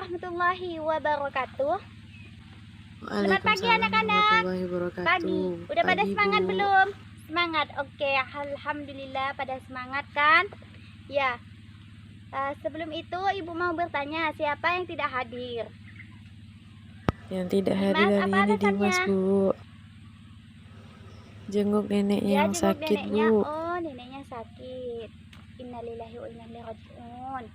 warahmatullahi wabarakatuh. Selamat pagi Waalaikumsalam anak-anak. warahmatullahi wabarakatuh. Pagi. Udah pada Pagi, semangat Bu. belum? Semangat. Oke, alhamdulillah pada semangat kan? Ya. Sebelum itu Ibu mau bertanya, siapa yang tidak hadir? Yang tidak hadir Dimas, hari apa ini alasannya? Dimas, Bu. Jenguk nenek Ya, yang jenguk sakit, neneknya. Bu. Oh, neneknya sakit. Innalillahi wa inna ilaihi raji'un.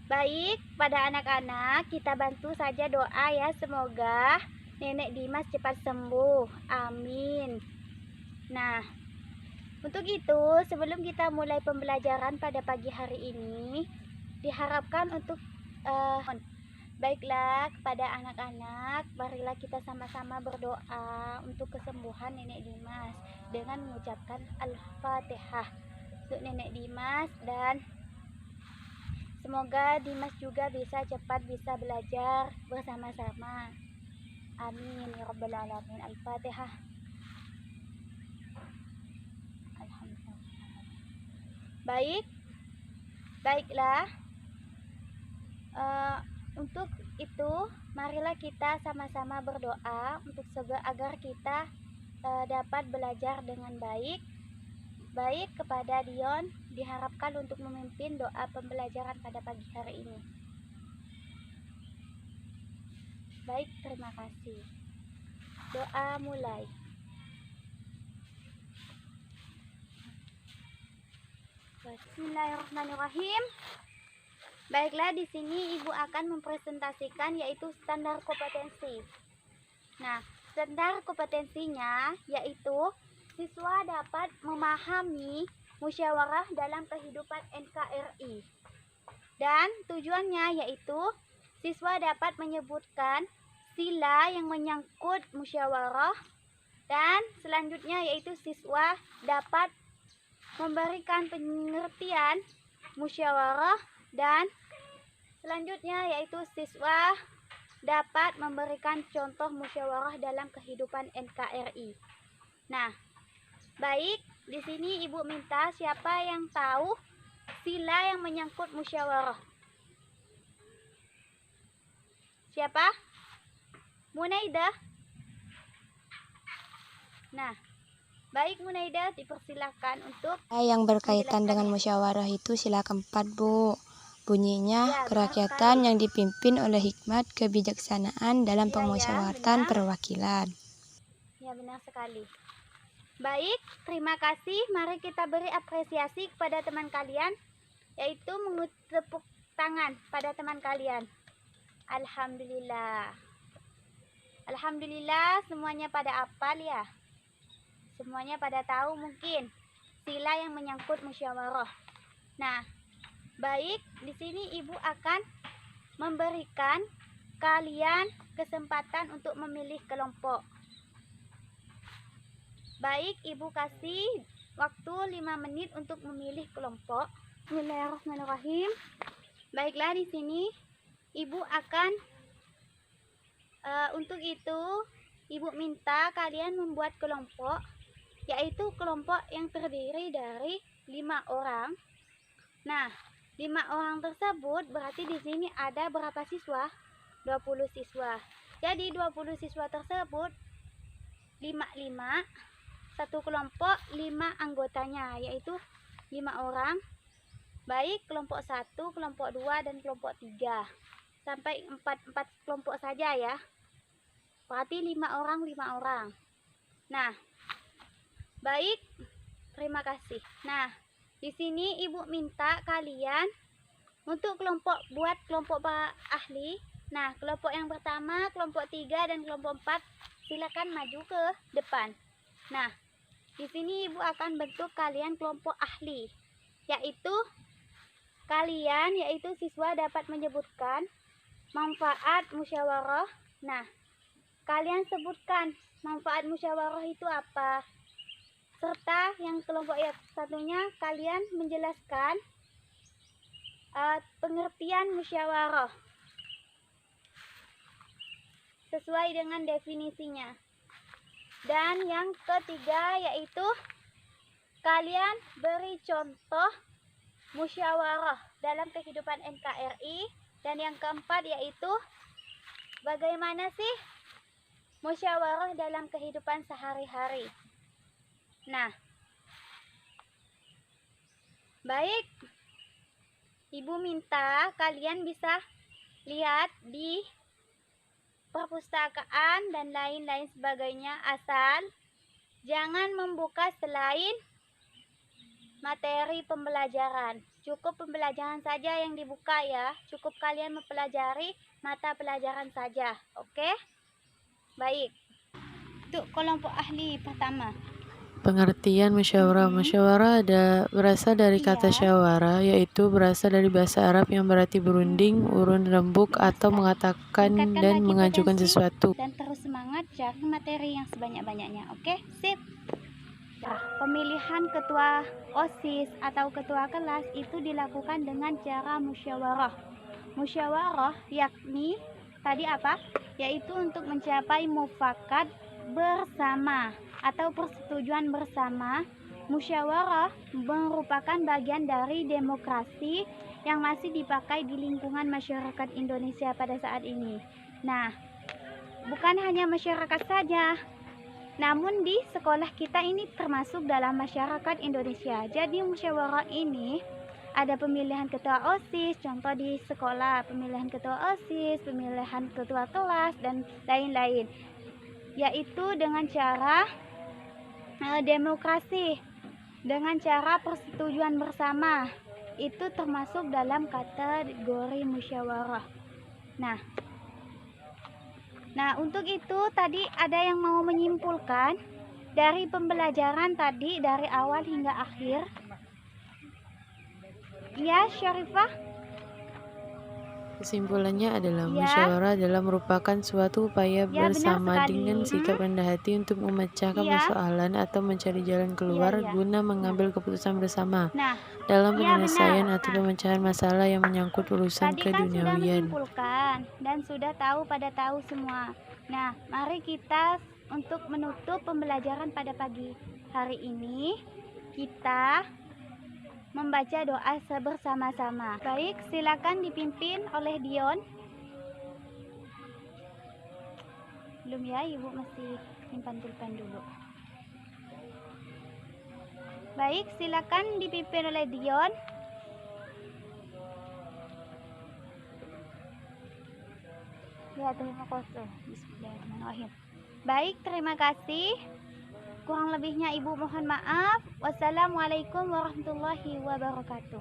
Baik, pada anak-anak kita bantu saja doa ya, semoga nenek Dimas cepat sembuh. Amin. Nah, untuk itu sebelum kita mulai pembelajaran pada pagi hari ini, diharapkan untuk baiklah kepada anak-anak, marilah kita sama-sama berdoa untuk kesembuhan nenek Dimas dengan mengucapkan Al-Fatihah untuk nenek Dimas, dan semoga Dimas juga cepat bisa belajar bersama-sama. Amin ya rabbal alamin. Al-Fatihah. Alhamdulillah. Baiklah. Untuk itu marilah kita sama-sama berdoa untuk agar kita dapat belajar dengan baik. Baik, kepada Dion diharapkan untuk memimpin doa pembelajaran pada pagi hari ini. Baik, terima kasih. Doa mulai. Bismillahirrahmanirrahim. Baiklah, di sini Ibu akan mempresentasikan yaitu standar kompetensi. Nah, standar kompetensinya yaitu siswa dapat memahami musyawarah dalam kehidupan NKRI. Dan tujuannya yaitu siswa dapat menyebutkan sila yang menyangkut musyawarah, dan selanjutnya yaitu siswa dapat memberikan pengertian musyawarah, dan selanjutnya yaitu siswa dapat memberikan contoh musyawarah dalam kehidupan NKRI. Nah, baik, di sini Ibu minta siapa yang tahu sila yang menyangkut musyawarah? Siapa? Munaidah. Nah, baik Munaidah, dipersilahkan untuk Yang berkaitan dengan musyawarah itu sila keempat, Bu. Bunyinya ya, kerakyatan yang dipimpin oleh hikmat kebijaksanaan dalam pemusyawaratan benar. perwakilan. Ya, benar sekali. Baik, terima kasih. Mari kita beri apresiasi kepada teman kalian, yaitu tepuk tangan pada teman kalian. Alhamdulillah. Alhamdulillah, semuanya pada hafal ya. Semuanya pada tahu mungkin sila yang menyangkut musyawarah. Nah, baik, di sini Ibu akan memberikan kalian kesempatan untuk memilih kelompok. Baik, Ibu kasih waktu 5 menit untuk memilih kelompok. Bismillahirrahmanirrahim. Baiklah, di sini Ibu akan untuk itu Ibu minta kalian membuat kelompok, yaitu kelompok yang terdiri dari 5 orang. Nah, 5 orang tersebut berarti di sini ada berapa siswa? 20 siswa. Jadi 20 siswa tersebut 5 satu kelompok 5 anggotanya, yaitu 5 orang. Baik, kelompok 1, kelompok 2, dan kelompok 3. Sampai 4 kelompok saja ya. Berarti 5 orang 5 orang. Nah, baik, terima kasih. Nah, di sini Ibu minta kalian untuk buat kelompok ahli. Nah, kelompok yang pertama, kelompok 3, dan kelompok 4 silakan maju ke depan. Nah, di sini Ibu akan bentuk kalian kelompok ahli, yaitu siswa dapat menyebutkan manfaat musyawarah. Nah, kalian sebutkan manfaat musyawarah itu apa, serta yang kelompok yang satunya kalian menjelaskan pengertian musyawarah sesuai dengan definisinya. Dan yang ketiga yaitu kalian beri contoh musyawarah dalam kehidupan NKRI Dan yang keempat yaitu bagaimana sih musyawarah dalam kehidupan sehari-hari. Nah, baik, Ibu minta kalian bisa lihat di perpustakaan dan lain-lain sebagainya, asal jangan membuka selain materi pembelajaran. Cukup pembelajaran saja yang dibuka ya. Cukup kalian mempelajari mata pelajaran saja. Oke? Baik. Untuk kelompok ahli pertama. Pengertian musyawarah. Musyawarah berasal dari kata Iya. syawara, yaitu berasal dari bahasa Arab yang berarti berunding, urun rembuk, atau mengatakan Tingkatkan dan lagi mengajukan potensi sesuatu. dan terus semangat cari materi yang sebanyak-banyaknya. Oke? Sip. Nah, pemilihan ketua OSIS atau ketua kelas itu dilakukan dengan cara musyawarah. Musyawarah yakni tadi apa? Yaitu untuk mencapai mufakat bersama atau persetujuan bersama. Musyawarah merupakan bagian dari demokrasi yang masih dipakai di lingkungan masyarakat Indonesia pada saat ini. Nah, bukan hanya masyarakat saja, namun di sekolah kita ini termasuk dalam masyarakat Indonesia. Jadi musyawarah ini ada pemilihan ketua OSIS, contoh di sekolah, pemilihan ketua OSIS, pemilihan ketua kelas, dan lain-lain. Yaitu dengan cara demokrasi, dengan cara persetujuan bersama. Itu termasuk dalam kategori musyawarah. Nah, untuk itu tadi ada yang mau menyimpulkan dari pembelajaran tadi dari awal hingga akhir. Ya, Syarifah? Kesimpulannya adalah Ya. musyawarah adalah merupakan suatu upaya Ya, benar bersama sekali. dengan sikap rendah hati untuk memecahkan Iya. persoalan atau mencari jalan keluar Iya. guna mengambil keputusan bersama Nah, dalam iya, penyelesaian benar. atau pemecahan masalah yang menyangkut urusan tadi kan sudah keduniawian. menyimpulkan dan sudah tahu semua. Nah, mari kita untuk menutup pembelajaran pada pagi hari ini, kita membaca doa bersama-sama. Baik, silakan dipimpin oleh Dion. Belum ya, Ibu masih simpan pulpen dulu. Baik, silakan dipimpin oleh Dion. Ya, terima kasih. Bismillahirrahmanirrahim. Baik, terima kasih. Kurang lebihnya Ibu mohon maaf. Wassalamualaikum warahmatullahi wabarakatuh.